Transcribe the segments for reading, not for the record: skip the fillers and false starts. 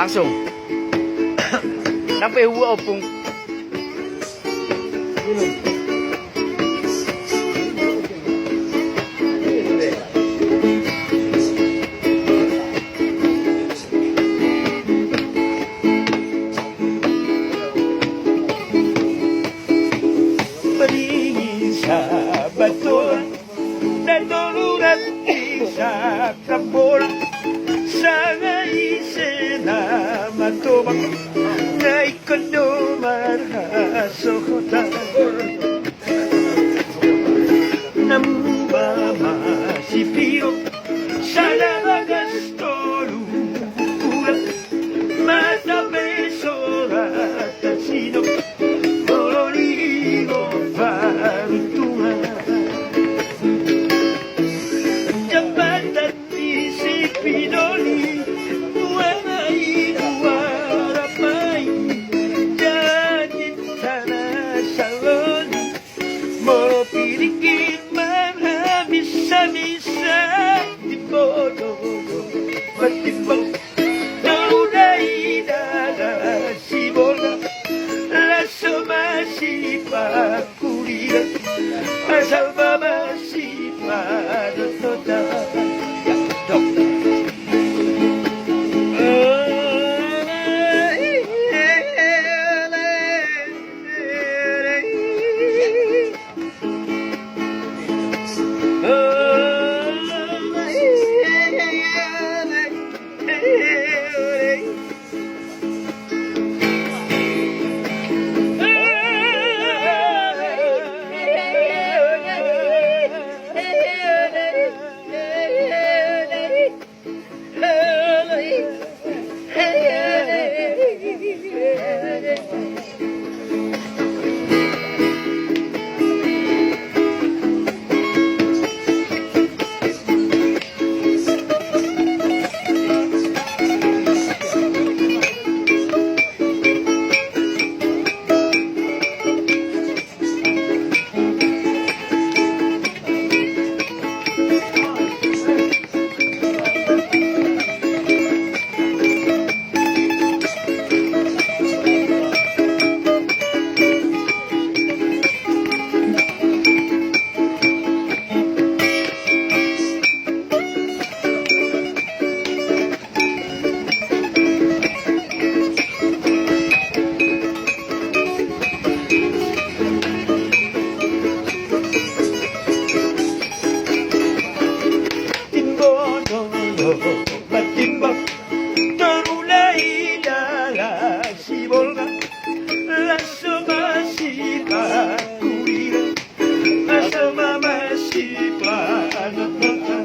Langsung. Sampai huwa opung. Paningin sa bato natulungan sa kapor sa ngaise na matubak na ikonomar hasokota nambamasipiro sa lagas tolungan matabesora tatsino Origo farutuma Jambatan di Sipinoli Wanai warapai Jadi tanah saloni Moro pilikin mana bisa-bisa Di bodoh Matibang Naunay dada si bola Lasso masipa kulira Asal masipa Dotota Matimbang terulai dala si bolga Lasso masipa kulira Asama masipa anotota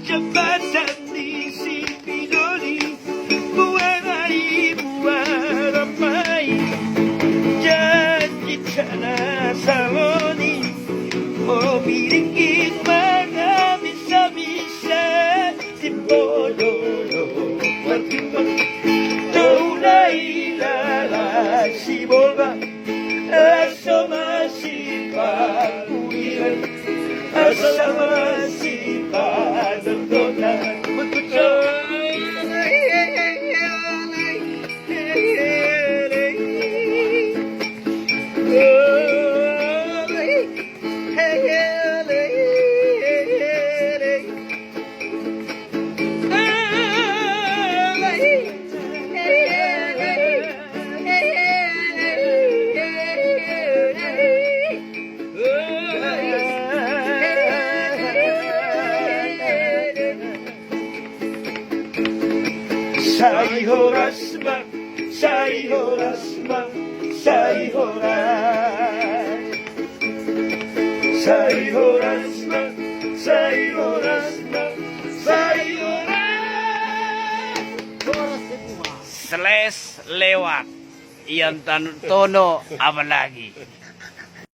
Jabatan di Sipinoli Buanai buaramai Janji tanah saloni Oh, pilikin mana bisa-bisa Timbodolo Matimbang Tunay lala si bolga Lasso masipa kuliran Asa masipa dotota Sayhorasma, sayhorasma, sayhoras Sayhorasma, sayhorasma, sayhoras Slash lewat. Iyan tono apa lagi?